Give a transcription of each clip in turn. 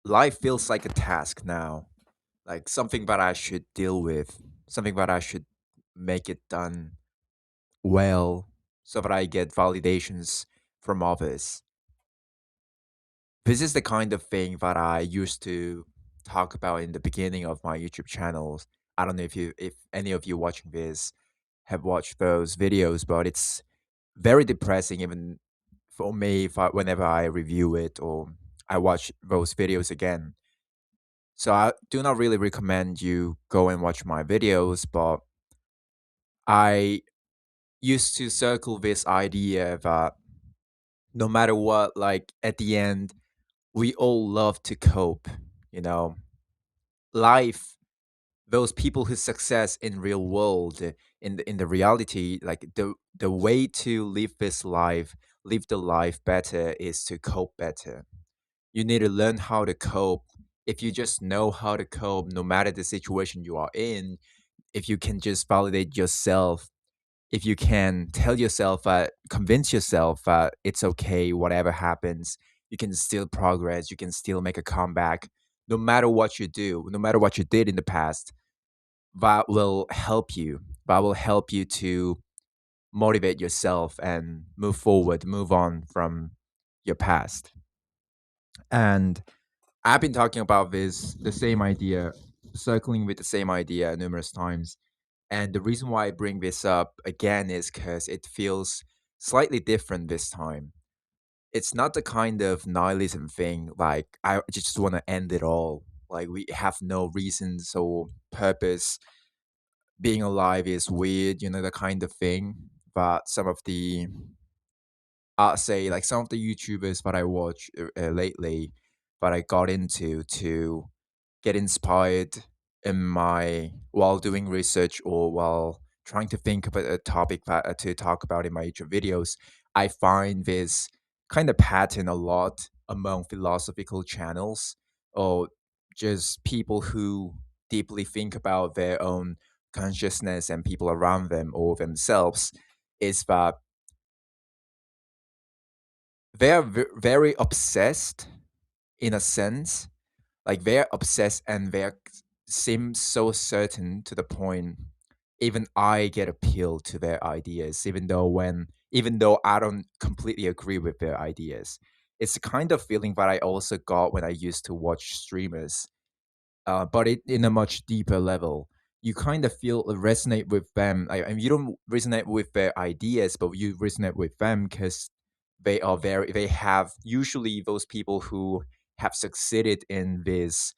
Life feels like a task now, like something that I should deal with, something that I should make it done well so that I get validations from others. This is the kind of thing that I used to talk about in the beginning of my YouTube channels. I don't know if any of you watching this have watched those videos, but it's very depressing even for me whenever I review it or I watch those videos again. So I do not really recommend you go and watch my videos, but I used to circle this idea that no matter what, like at the end, we all love to cope, you know. Life, those people who success in real world, in the reality, like the way to live this life, live the life better is to cope better. You need to learn how to cope. If you just know how to cope, no matter the situation you are in, if you can just validate yourself, if you can tell yourself convince yourself that it's okay, whatever happens, you can still progress, you can still make a comeback, no matter what you do, no matter what you did in the past, that will help you. That will help you to motivate yourself and move forward, move on from your past. And I've been talking about the same idea, circling with the same idea numerous times. And the reason why I bring this up again is because it feels slightly different this time. It's not the kind of nihilism thing, like, I just want to end it all. Like, we have no reasons or purpose. Being alive is weird, the kind of thing. But some of the, I'll say, like some of the YouTubers that I watch lately, that I got into to get inspired in my while doing research or while trying to think about a topic that, to talk about in my YouTube videos, I find this kind of pattern a lot among philosophical channels or just people who deeply think about their own consciousness and people around them or themselves, is that they're very obsessed in a sense, like they're obsessed and seem so certain to the point even I get appealed to their ideas, even though I don't completely agree with their ideas. It's the kind of feeling that I also got when I used to watch streamers, but in a much deeper level. You kind of feel resonate with them. And you don't resonate with their ideas, but you resonate with them because they have usually those people who have succeeded in this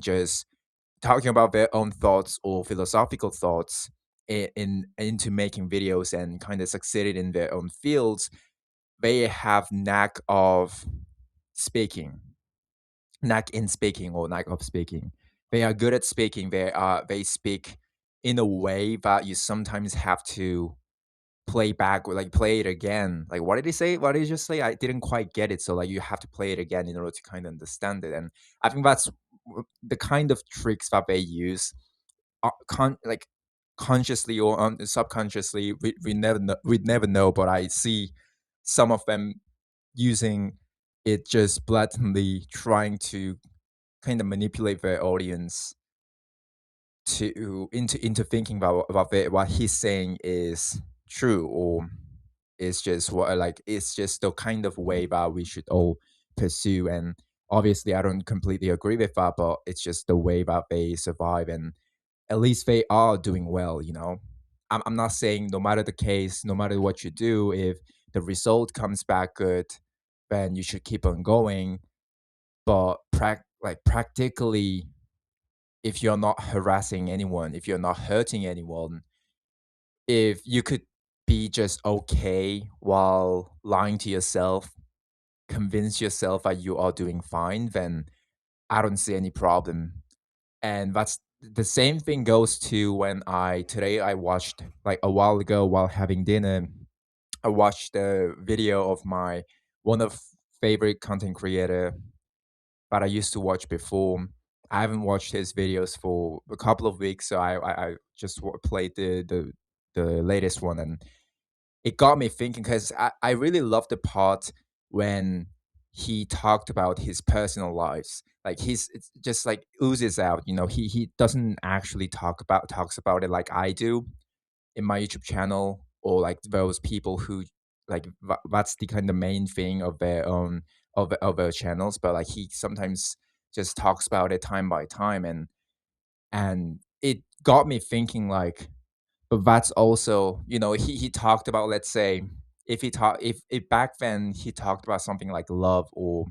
just talking about their own thoughts or philosophical thoughts into making videos and kind of succeeded in their own fields. They have speaking knack in speaking or knack of speaking. They are good at speaking. They speak in a way that you sometimes have to play back or like play it again. Like, what did he say? What did he just say? I didn't quite get it. So like you have to play it again in order to kind of understand it. And I think that's the kind of tricks that they use, like consciously or subconsciously. We'd never know. But I see some of them using it, just blatantly trying to kind of manipulate their audience into thinking what he's saying is true, or it's just it's just the kind of way that we should all pursue. And obviously I don't completely agree with that, but it's just the way that they survive, and at least they are doing well. I'm not saying no matter the case, no matter what you do, if the result comes back good, then you should keep on going. But practically, if you're not harassing anyone, if you're not hurting anyone, if you could be just okay while lying to yourself, convince yourself that you are doing fine, then I don't see any problem. And that's the same thing goes to when I watched, like a while ago while having dinner, I watched a video of my one of favorite content creator but I used to watch before. I haven't watched his videos for a couple of weeks, so I just played the latest one, and it got me thinking because I really love the part when he talked about his personal lives. Like he's it's just like oozes out. He doesn't actually talks about it like I do in my YouTube channel, or like those people who like that's the kind of main thing of their own of their channels. But like he sometimes just talks about it time by time, and it got me thinking like, but that's also, he talked about, let's say, if back then he talked about something like love, or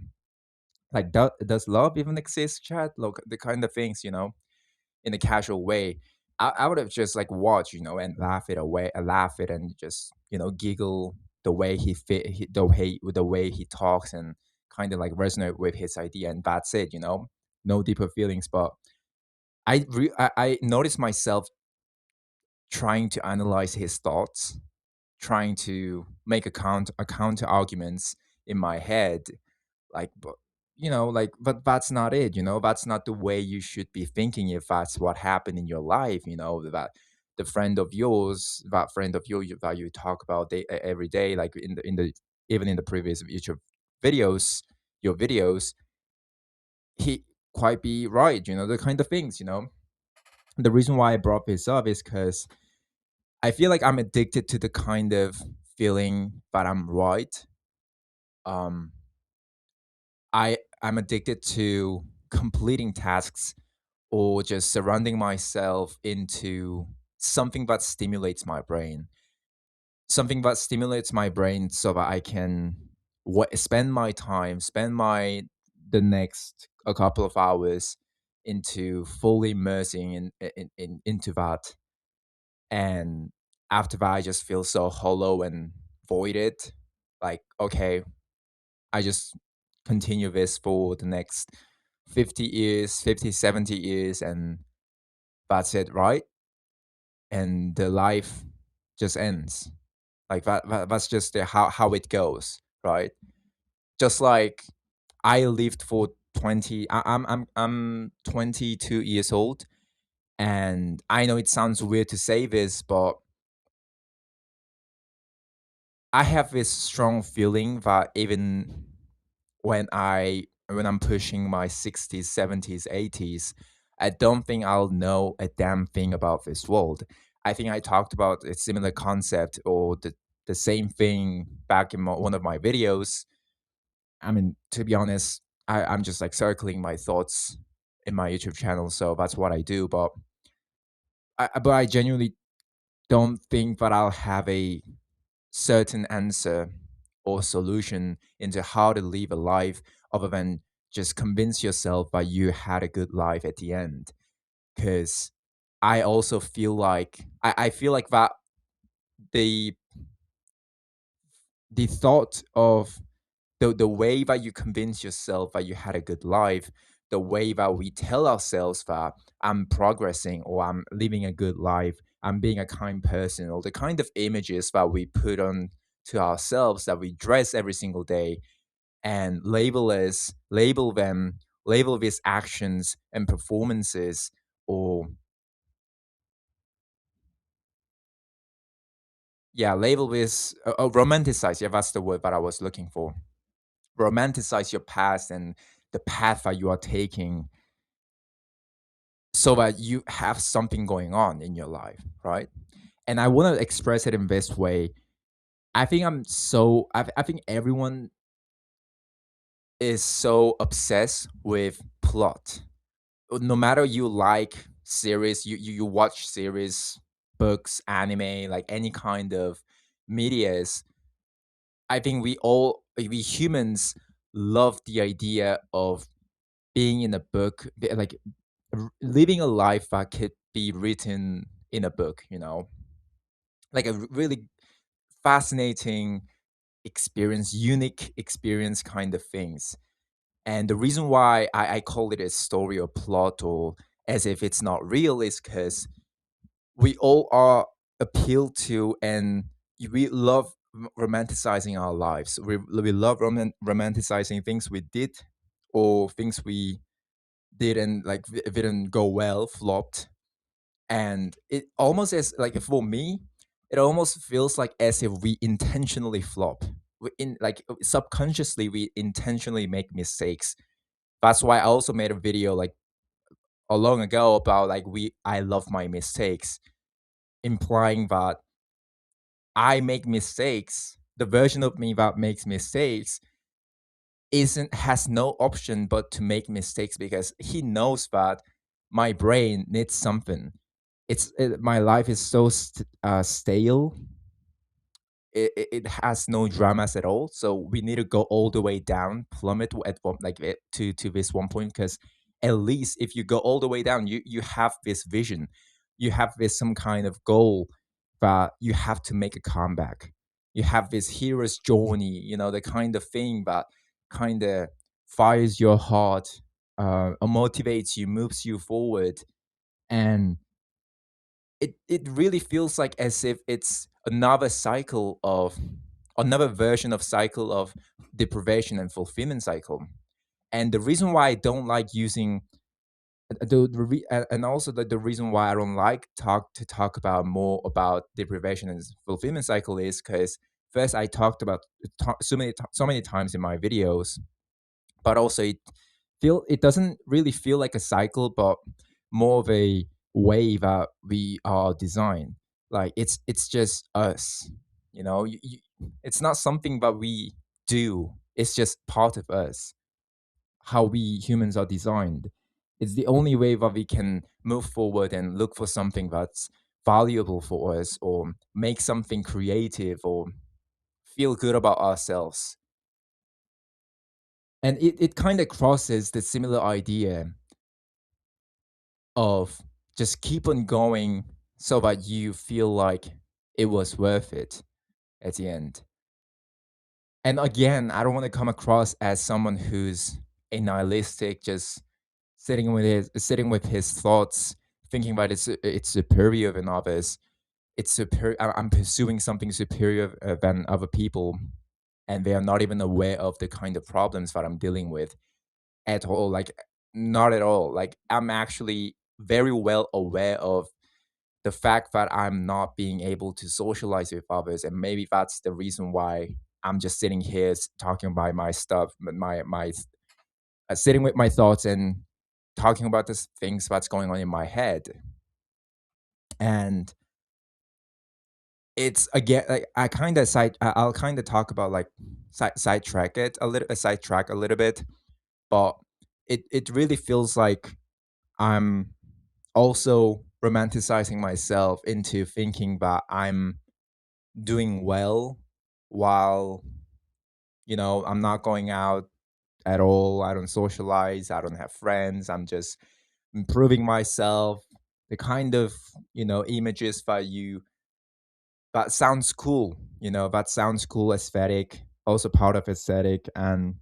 like does love even exist, chat, look, the kind of things, in a casual way, I would have just like watched, and laugh it, and just giggle the way the way he talks, and kind of like resonate with his idea, and that's it, no deeper feelings. But I noticed myself trying to analyze his thoughts, trying to make a counter arguments in my head, like, but that's not it, that's not the way you should be thinking if that's what happened in your life, that the friend of yours, that friend of yours that you talk about every day, like in the even in the previous YouTube videos, your videos, he quite be right, the kind of things, the reason why I brought this up is because I feel like I'm addicted to the kind of feeling that I'm right. um I'm addicted to completing tasks, or just surrounding myself into something that stimulates my brain. Something that stimulates my brain so that I can spend my the next a couple of hours into fully immersing into that. And after that, I just feel so hollow and voided. Like, okay, I just continue this for the next 50 years, 50, 70 years, and that's it, right? And the life just ends. Like that's just how it goes, right? Just like I lived for 20, I'm 22 years old, and I know it sounds weird to say this, but I have this strong feeling that even when I'm pushing my 60s, 70s, 80s, I don't think I'll know a damn thing about this world. I think I talked about a similar concept, or the same thing back in one of my videos. I mean, to be honest, I'm just like circling my thoughts in my YouTube channel, so that's what I do. But I genuinely don't think that I'll have a certain answer or solution into how to live a life, other than just convince yourself that you had a good life at the end. Because I also feel like I feel like that the the thought of the way that you convince yourself that you had a good life, the way that we tell ourselves that I'm progressing, or I'm living a good life, I'm being a kind person, or the kind of images that we put on to ourselves, that we dress every single day, and label these actions and performances, or yeah, label this, romanticize, yeah, that's the word that I was looking for. Romanticize your past and the path that you are taking, so that you have something going on in your life, right? And I want to express it in this way. I think everyone is so obsessed with plot. No matter you like series, you watch series, books, anime, like any kind of medias. I think we humans love the idea of being in a book, like living a life that could be written in a book, like a really fascinating experience, unique experience kind of things. And the reason why I call it a story or plot, or as if it's not real, is because we all are appealed to, and we love romanticizing our lives. We love romanticizing things we did, or things we didn't like, didn't go well, flopped. And it almost, as like, for me, it almost feels like as if we intentionally flop. in like subconsciously we intentionally make mistakes. That's why I also made a video like a long ago about like we I love my mistakes, implying that I make mistakes. The version of me that makes mistakes isn't has no option but to make mistakes because he knows that my brain needs something. My life is so stale. It has no dramas at all. So we need to go all the way down, plummet at one, like to this one point, because at least if you go all the way down, you have this vision, you have this some kind of goal that you have to make a comeback. You have this hero's journey, the kind of thing that kind of fires your heart, motivates you, moves you forward, and it really feels like as if it's another version of cycle of deprivation and fulfillment cycle. And the reason why I don't like using and also the reason why I don't like talk about more about deprivation and fulfillment cycle is because first I talked about so many times in my videos, but also it doesn't really feel like a cycle, but more of a way that we are designed. Like it's just us, it's not something that we do. It's just part of us, how we humans are designed. It's the only way that we can move forward and look for something that's valuable for us, or make something creative, or feel good about ourselves. And it kind of crosses the similar idea of just keep on going so that you feel like it was worth it at the end. And again, I don't want to come across as someone who's a nihilistic, just sitting with his thoughts, thinking that it's superior than others. It's superior. I'm pursuing something superior than other people, and they are not even aware of the kind of problems that I'm dealing with at all. Like, not at all. Like, I'm actually very well aware of the fact that I'm not being able to socialize with others, and maybe that's the reason why I'm just sitting here talking about my stuff, my sitting with my thoughts and talking about the things that's going on in my head. And it's again like I'll kind of talk about like sidetrack a little bit, but it really feels like I'm also romanticizing myself into thinking that I'm doing well while I'm not going out at all. I don't socialize, I don't have friends, I'm just improving myself. The kind of images that sounds cool, that sounds cool, aesthetic, also part of aesthetic. And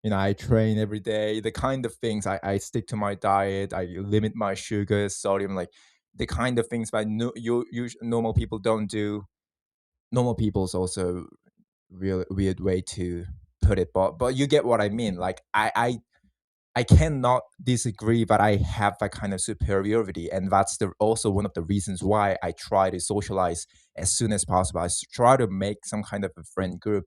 I train every day, the kind of things, I stick to my diet, I limit my sugar, sodium, like the kind of things that normal people don't do. Normal people's also real weird way to put it, but you get what I mean. Like I cannot disagree that I have that kind of superiority, and that's also one of the reasons why I try to socialize as soon as possible. Try to make some kind of a friend group,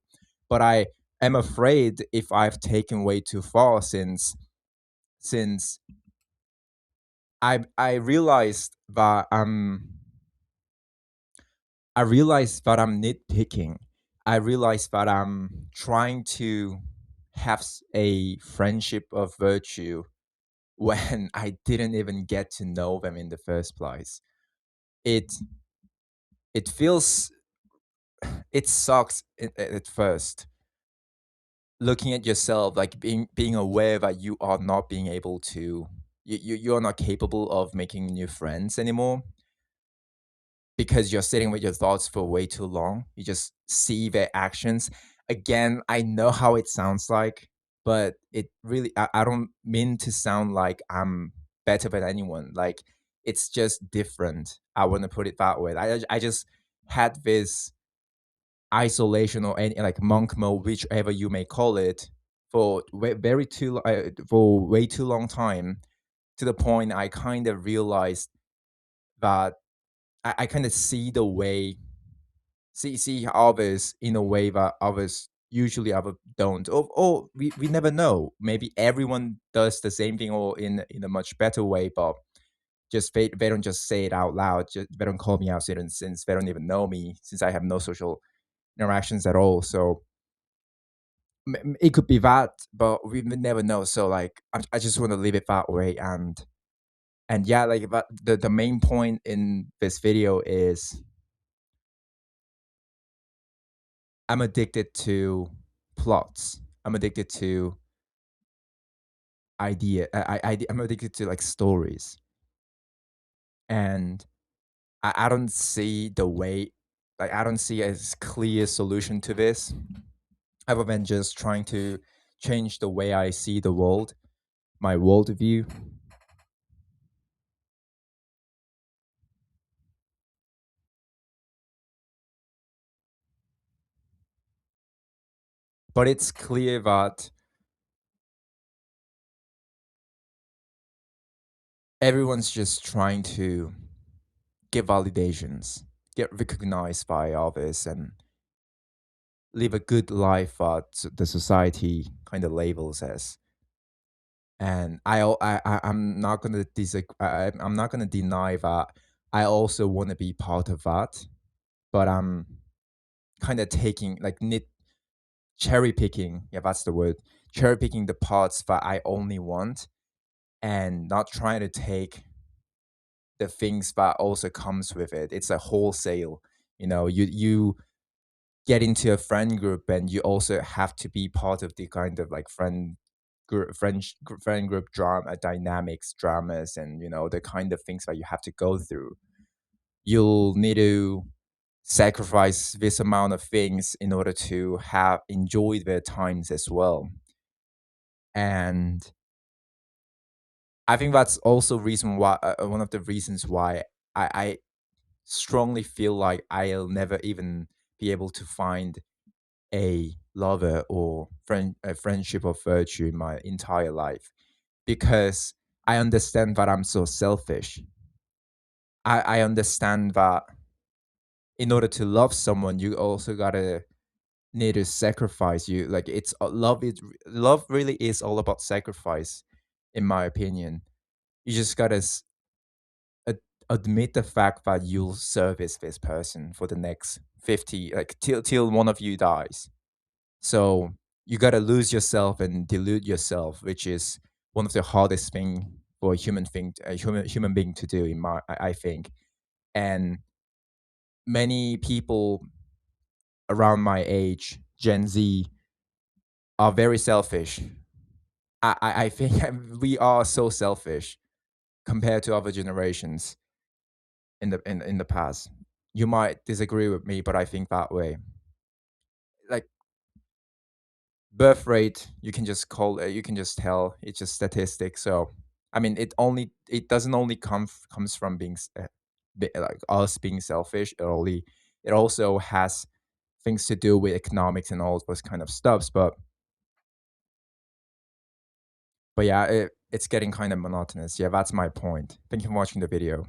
but I am afraid if I've taken way too far, since I realized that I'm nitpicking. I realized that I'm trying to have a friendship of virtue when I didn't even get to know them in the first place. It it feels it sucks at first, looking at yourself, like being aware that you are not being able to you're not capable of making new friends anymore because you're sitting with your thoughts for way too long. You just see their actions. Again, I know how it sounds like, but it really, I don't mean to sound like I'm better than anyone. Like, it's just different. I want to put it that way. I just had this isolation or any like monk mode, whichever you may call it, for for way too long time, to the point I kind of realized that I kind of see the way see others in a way that others usually other don't. Or we never know. Maybe everyone does the same thing or in a much better way, but just they don't just say it out loud. Just, they don't call me out since they don't even know me, since I have no social interactions at all. So it could be that, but we will never know. So like, I just want to leave it that way. And yeah, like that, the main point in this video is I'm addicted to plots. I'm addicted to I'm addicted to like stories, and I don't see the way. Like I don't see a clear solution to this, other than just trying to change the way I see the world, my worldview. But it's clear that everyone's just trying to get validations, get recognized by others, and live a good life that the society kind of labels as. And I'm not gonna I'm not gonna deny that I also want to be part of that, but I'm kind of taking like nit cherry picking. Yeah, that's the word. Cherry picking the parts that I only want, and not trying to take the things that also comes with it. It's a wholesale. You get into a friend group, and you also have to be part of the kind of like friend group drama dynamics, dramas, and the kind of things that you have to go through. You'll need to sacrifice this amount of things in order to have enjoyed their times as well. And I think that's also reason why one of the reasons why I strongly feel like I'll never even be able to find a lover or a friendship of virtue in my entire life, because I understand that I'm so selfish. I understand that in order to love someone, you also gotta need to sacrifice. You like it's love. Love really is all about sacrifice, in my opinion. You just gotta ad- admit the fact that you'll service this person for the next 50, like till one of you dies. So you gotta lose yourself and delude yourself, which is one of the hardest thing for a human being to do. I think, and many people around my age, Gen Z, are very selfish. I think we are so selfish compared to other generations in the past. You might disagree with me, but I think that way. Like birth rate, you can just you can just tell it's just statistics. So I mean, it doesn't only comes from being like us being selfish. It also has things to do with economics and all those kind of stuffs. But yeah, it's getting kind of monotonous. Yeah, that's my point. Thank you for watching the video.